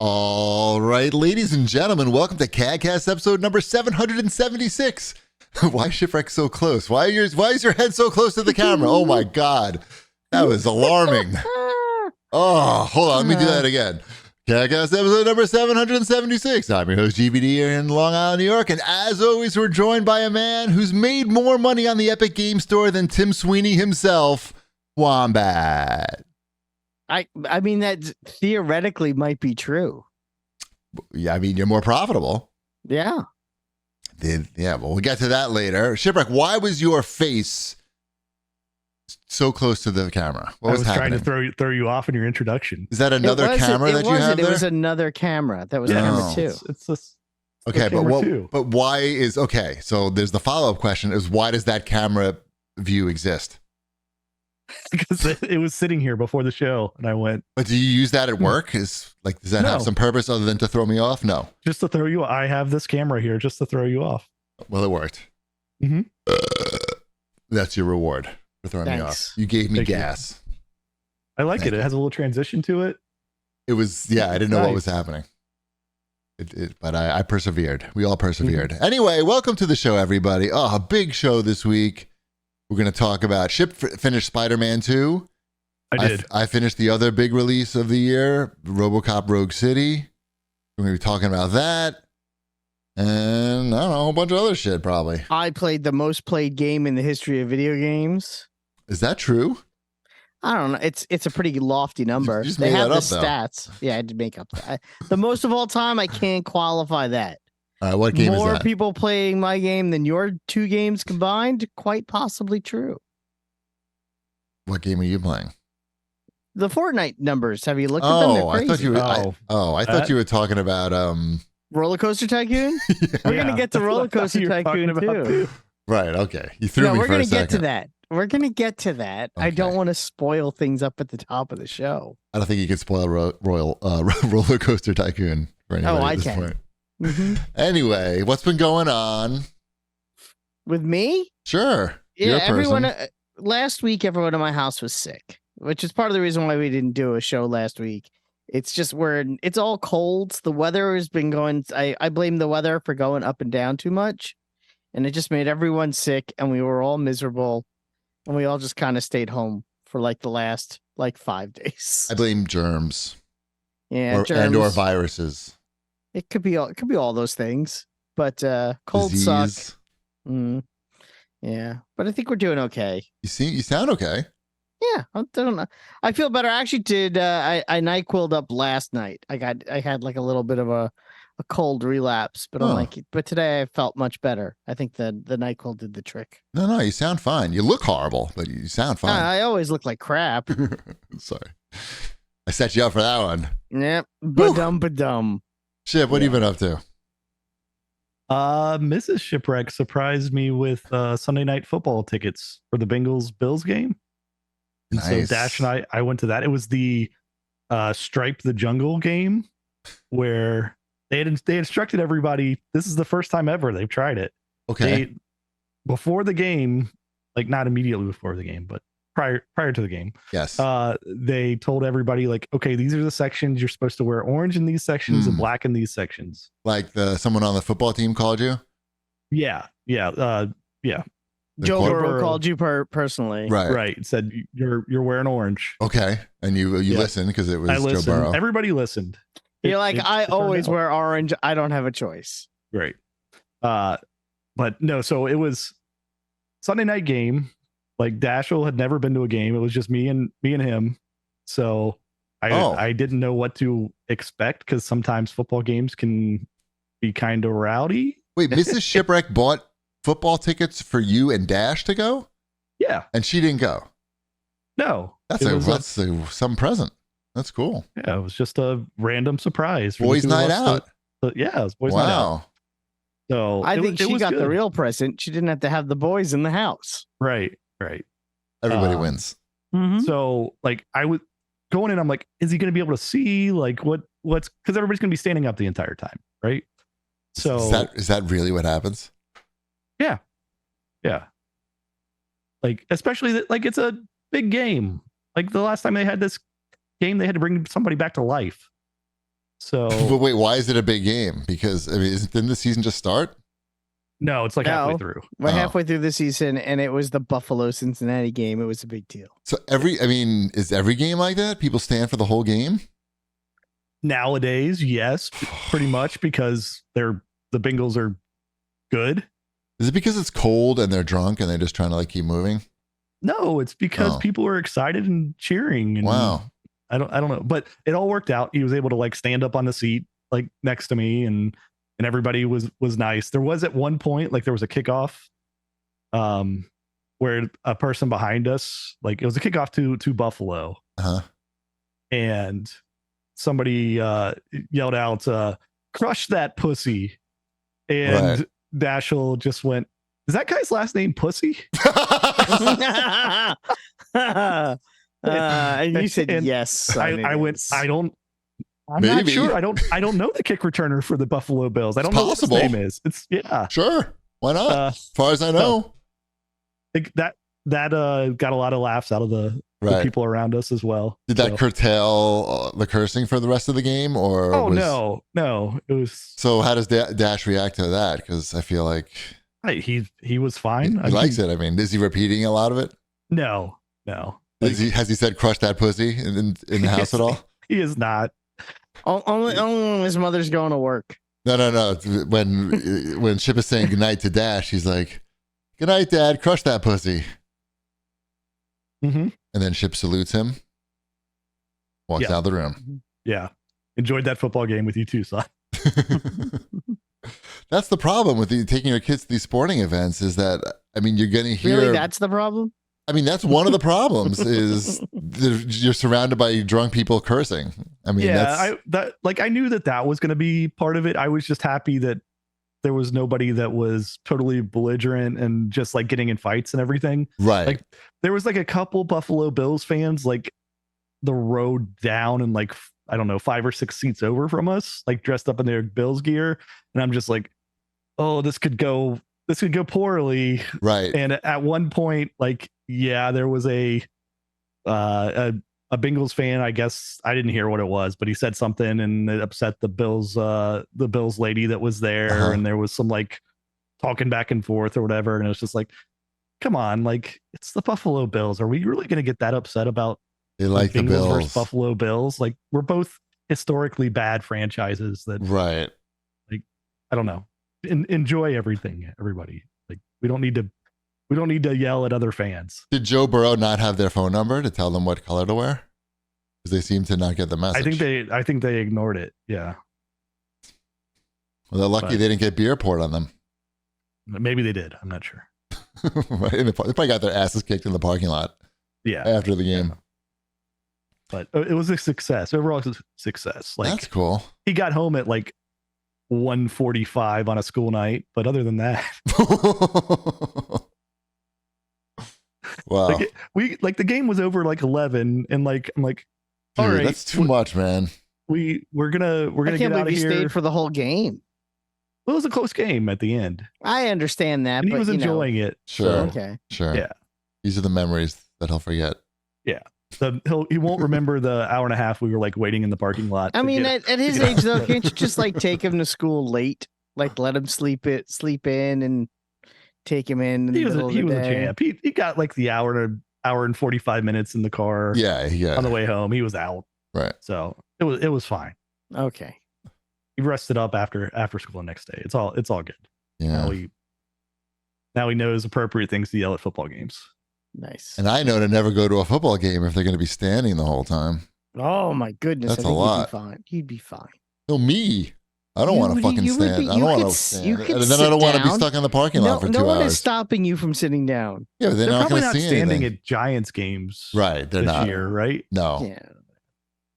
All right, ladies and gentlemen, welcome to CAGcast episode number 776. Why is Shipwreck so close? Why is your head so close to the camera? Oh my God, that was alarming. Oh, hold on, let me do that again. CAGcast episode number 776. I'm your host, GBD, here in Long Island, New York. And as always, we're joined by a man who's made more money on the Epic Game Store than Tim Sweeney himself, Wombat. I mean, that theoretically might be true. Yeah, I mean, you're more profitable. Yeah. Yeah, well, we'll get to that later. Shipwreck, why was your face so close to the camera? What was happening? Trying to throw you off in your introduction. Is that another camera that you have there? It was another camera. That was camera two. It's this. Okay, but why is, okay, so there's the follow-up question is why does that camera view exist? Because it was sitting here before the show, and I went. But do you use that at work? Does that have some purpose other than to throw me off? No. Just to throw you. I have this camera here just to throw you off. Well, it worked. Mm-hmm. That's your reward for throwing me off. You gave me gas. I like it. It has a little transition to it. It was, I didn't know what was happening. But I persevered. We all persevered. Mm-hmm. Anyway, welcome to the show, everybody. Oh, a big show this week. We're going to talk about finished Spider-Man 2. I finished the other big release of the year, RoboCop Rogue City. We're going to be talking about that. And I don't know, a bunch of other shit probably. I played the most played game in the history of video games. Is that true? I don't know. It's a pretty lofty number. You just they made have that the up, stats. Yeah, I did make up that. The most of all time, I can't qualify that. What game is that? More people playing my game than your two games combined? Quite possibly true. What game are you playing? The Fortnite numbers. Have you looked at them? They're crazy. I thought you were talking about Roller Coaster Tycoon? We're going to get to Roller Coaster Tycoon too. Right, okay. You threw me for a second. We're going to get to that. We're going to get to that. Okay. I don't want to spoil things up at the top of the show. I don't think you can spoil Roller Coaster Tycoon for anybody at this point. Mm-hmm. Anyway, what's been going on with me? Sure. Yeah, everyone. Last week, everyone in my house was sick, which is part of the reason why we didn't do a show last week. It's just it's all cold. The weather has been going. I blame the weather for going up and down too much, and it just made everyone sick, and we were all miserable, and we all just kind of stayed home for the last 5 days. I blame germs. Yeah, germs or viruses. It could be all those things, but cold Disease. Suck. Yeah, but I think we're doing okay. You sound okay. Yeah, I don't know. I feel better. I actually did. I NyQuil'd up last night. I had a little bit of a cold relapse, but but today I felt much better. I think the NyQuil did the trick. No, you sound fine. You look horrible, but you sound fine. I always look like crap. Sorry, I set you up for that one. Yep, ba-dum. Ship, what have you been up to? Mrs. Shipwreck surprised me with Sunday night football tickets for the Bengals-Bills game. And nice. So Dash and I went to that. It was the Stripe the Jungle game where they instructed everybody. This is the first time ever they've tried it. Okay. Before the game, not immediately before the game, but prior to the game. Yes. They told everybody okay, these are the sections you're supposed to wear orange in these sections and black in these sections. Like someone on the football team called you? Yeah. Joe Burrow called you personally. Right. It said you're wearing orange. Okay. And you listened because it was Joe Burrow. Everybody listened. You're I always wear orange. I don't have a choice. Great. But no, so it was Sunday night game. Dashel had never been to a game. It was just me and him. So I didn't know what to expect because sometimes football games can be kind of rowdy. Wait, Mrs. Shipwreck bought football tickets for you and Dash to go? Yeah. And she didn't go? No. That's some present. That's cool. Yeah, it was just a random surprise. Boys' night out. Yeah, it was boys' night out. So I think she got the real present. She didn't have to have the boys in the house. Right. Everybody wins. Mm-hmm. So I was going in, I'm is he going to be able to see what's because everybody's going to be standing up the entire time, right? So is that really what happens? Yeah. Especially that it's a big game. The last time they had this game, they had to bring somebody back to life. So, But wait, why is it a big game? Because I mean, didn't the season just start? no, it's like halfway through. We're halfway through the season, and it was the Buffalo Cincinnati game. It was a big deal. So is every game like that? People stand for the whole game? Nowadays, yes, pretty much, because the Bengals are good. Is it because it's cold and they're drunk and they're just trying to like keep moving? No, it's because people are excited and cheering. And wow. I don't know, but it all worked out. He was able to like stand up on the seat like next to me, and everybody was nice. There was at one point like there was a kickoff where a person behind us, like it was a kickoff to Buffalo. And somebody yelled out, "Crush that pussy." And Dashel just went, "Is that guy's last name Pussy?" And you said yes. I went, I'm Maybe. not sure. I don't know the kick returner for the Buffalo Bills. I don't know what his name is. It's Sure. Why not? As far as I know. That got a lot of laughs out of the people around us as well. Did that curtail the cursing for the rest of the game, or? Oh, no, it was. So how does Dash react to that? Because I feel like he was fine. He likes it. I mean, is he repeating a lot of it? No. Has he said "crush that pussy" in the house at all? He is not. Only when his mother's going to work. No. When Chip is saying goodnight to Dash, he's like, "Good night, Dad. Crush that pussy." Mm-hmm. And then Chip salutes him, walks out of the room. Yeah. Enjoyed that football game with you too, son. That's the problem with taking your kids to these sporting events is that, I mean, you're going to hear... Really? That's the problem? I mean, that's one of the problems is you're surrounded by drunk people cursing. I mean, I knew that was going to be part of it. I was just happy that there was nobody that was totally belligerent and just like getting in fights and everything. Right. Like there was like a couple Buffalo Bills fans, like the road down and like, I don't know, 5 or 6 seats over from us, like dressed up in their Bills gear. And I'm just like, oh, this could go poorly. Right. And at one point, like, there was a Bengals fan. I guess I didn't hear what it was, but he said something and it upset the Bills lady that was there. And there was some like talking back and forth or whatever. And it was just like, come on, like it's the Buffalo Bills. Are we really going to get that upset about they like the Bills versus Buffalo Bills? Like we're both historically bad franchises that, right. Like, I don't know. Enjoy everything, everybody. Like we don't need to yell at other fans. Did Joe Burrow not have their phone number to tell them what color to wear? Because they seem to not get the message. I think they ignored it. Yeah. Well, they're lucky they didn't get beer poured on them. Maybe they did. I'm not sure. Right? They probably got their asses kicked in the parking lot. Yeah. After the game. But it was a success. Overall success. Like that's cool. He got home at like 1:45 on a school night, but other than that, wow. Like the game was over like 11, and like I'm like, dude, all right, that's too much, man. We're gonna get out of here. Stayed for the whole game. Well, it was a close game at the end. I understand that, and but he was enjoying it. Sure. So, okay. Sure. Yeah. These are the memories that he'll forget. Yeah. So he won't remember the hour and a half we were like waiting in the parking lot. I mean, at his age though, can't you just like take him to school late? Like let him sleep in and take him in. He was a champ. He got like the hour and 45 minutes in the car. Yeah. On the way home, he was out. Right. So it was fine. Okay. He rested up after school the next day. It's all good. Yeah. Now he knows appropriate things to yell at football games. Nice. And I know to never go to a football game if they're going to be standing the whole time. Oh my goodness. That's I think a lot. You'd be fine. No, me. I don't want to fucking stand. I don't want to stand. And then I don't want to be stuck in the parking lot for 2 hours. No one is stopping you from sitting down. Yeah, but they're not probably going to not see standing anything. at Giants games. Right. They're this not. year, right? No.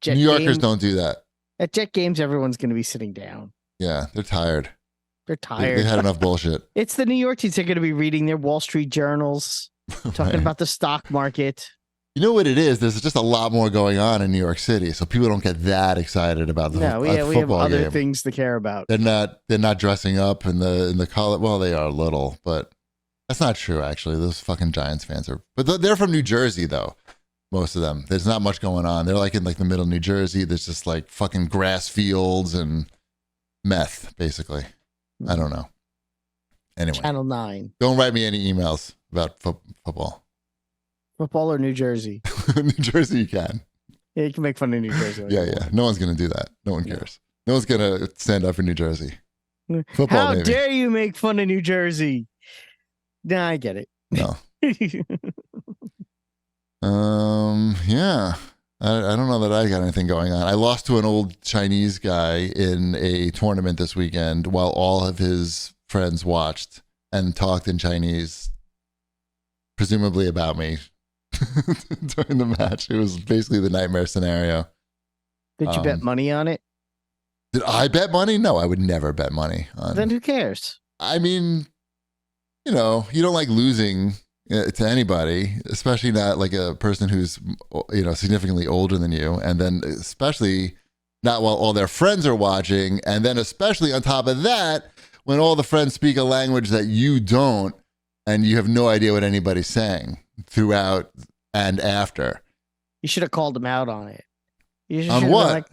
Yeah. New Yorkers don't do that. At Jet games, everyone's going to be sitting down. Yeah, they're tired. They're tired. They had enough bullshit. It's the New York teams. They're going to be reading their Wall Street journals, talking about the stock market. You know what it is? There's just a lot more going on in New York City, so people don't get that excited about the football game. We have other things to care about. They're not dressing up in the color. Well, they are a little, but that's not true. Actually, those fucking Giants fans are. But they're from New Jersey, though. Most of them. There's not much going on. They're like in like the middle of New Jersey. There's just like fucking grass fields and meth, basically. I don't know. Anyway. Channel 9. Don't write me any emails about football. Football or New Jersey? New Jersey, you can. Yeah, you can make fun of New Jersey. Yeah. No one's going to do that. No one cares. No one's going to stand up for New Jersey. Football, How maybe. dare you make fun of New Jersey? Nah, I get it. No. Yeah. I don't know that I got anything going on. I lost to an old Chinese guy in a tournament this weekend while all of his friends watched and talked in Chinese, presumably about me during the match. It was basically the nightmare scenario. Did you bet money on it? Did I bet money? No, I would never bet money on. Then who cares? I mean, you don't like losing to anybody, especially not like a person who's, significantly older than you. And then especially not while all their friends are watching. And then especially on top of that, when all the friends speak a language that you don't, and you have no idea what anybody's saying throughout and after. You should have called him out on it. You On what?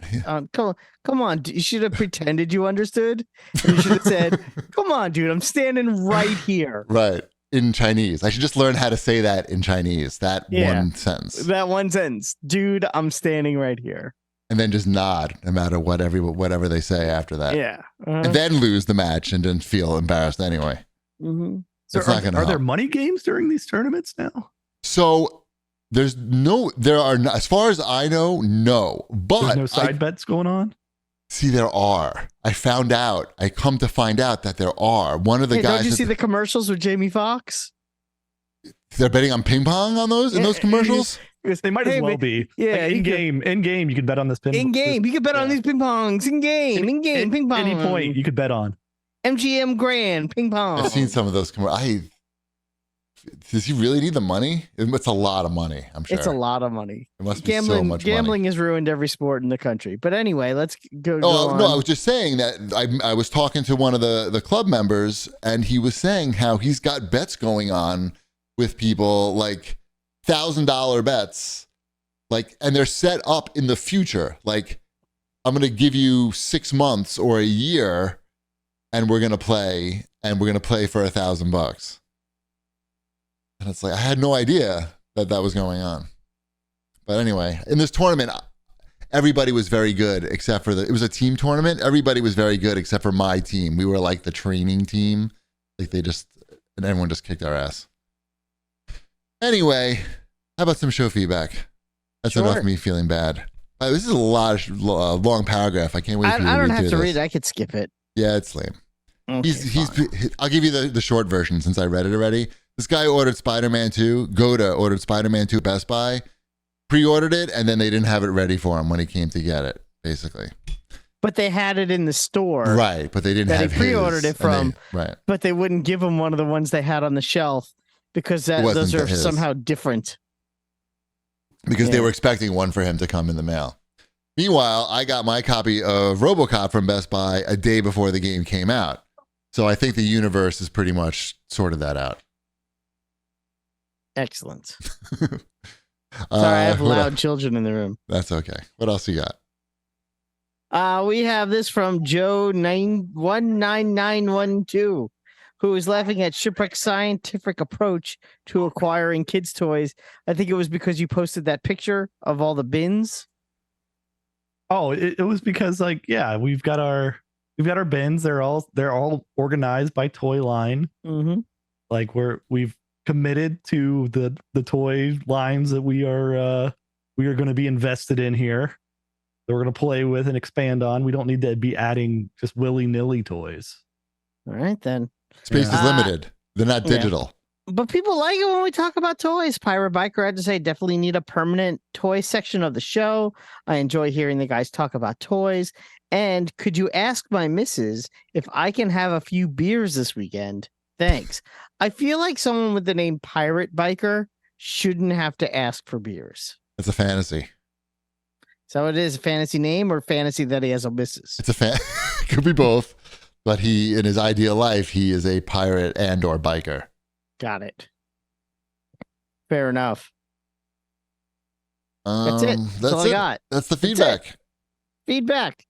Come on. You should have pretended you understood. And you should have said, come on, dude, I'm standing right here. Right. In Chinese. I should just learn how to say that in Chinese. One sentence. That one sentence. Dude, I'm standing right here. And then just nod no matter whatever they say after that. Yeah. And then lose the match and then feel embarrassed anyway. Mm-hmm. So are there money games during these tournaments now? So there are not, as far as I know, no. But there's no side bets going on? See, there are. I come to find out that there are. One of the guys. Don't you see the commercials with Jamie Foxx? They're betting on ping pong on those in those commercials? They might as well be. Yeah, like in game, you could bet on this ping. In game, you could bet on these ping pongs. In game, ping pong. Any point you could bet on. MGM Grand ping pong. I've seen some of those commercials. Does he really need the money? It's a lot of money, I'm sure. It's a lot of money. It must be so much gambling money. has ruined every sport in the country. But anyway, let's go. No, I was just saying that I was talking to one of the club members, and he was saying how he's got bets going on with people, like $1,000 bets, like, and they're set up in the future. Like, I'm going to give you 6 months or a year, and we're going to play for $1,000. And it's like, I had no idea that was going on. But anyway, in this tournament, everybody was very good except for it was a team tournament. Everybody was very good except for my team. We were like the training team. Like and everyone just kicked our ass. Anyway, how about some show feedback? That's enough of me feeling bad. This is a long paragraph. I can't wait for you to read. I don't have to this. read it. I could skip it. Yeah, it's lame. Okay, I'll give you the short version since I read it already. This guy ordered Spider-Man 2. Goda ordered Spider-Man 2 at Best Buy, pre-ordered it, and then they didn't have it ready for him when he came to get it, basically. But they had it in the store. Right, but they didn't have he pre-ordered it from. Right. But they wouldn't give him one of the ones they had on the shelf because those are somehow different. Because they were expecting one for him to come in the mail. Meanwhile, I got my copy of RoboCop from Best Buy a day before the game came out. So I think the universe has pretty much sorted that out. Excellent. Sorry, I have loud children in the room. That's okay. What else you got? We have this from Joe 19912, who is laughing at Shipwreck's scientific approach to acquiring kids' toys. I think it was because you posted that picture of all the bins. Oh, it was because we've got our bins. They're all organized by toy line. Mm-hmm. Like we've committed to the toy lines that we are going to be invested in here, that we're going to play with and expand on. We don't need to be adding just willy-nilly toys. All right, then. Space is limited. They're not digital. But people like it when we talk about toys. Pirate Biker had to say, definitely need a permanent toy section of the show. I enjoy hearing the guys talk about toys. And could you ask my missus if I can have a few beers this weekend? Thanks. I feel like someone with the name Pirate Biker shouldn't have to ask for beers. It's a fantasy. So it is a fantasy name or fantasy that he has a missus? It's a could be both. But in his ideal life, he is a pirate and or biker. Got it. Fair enough. That's it. That's all I got. That's the That's it. feedback. Feedback.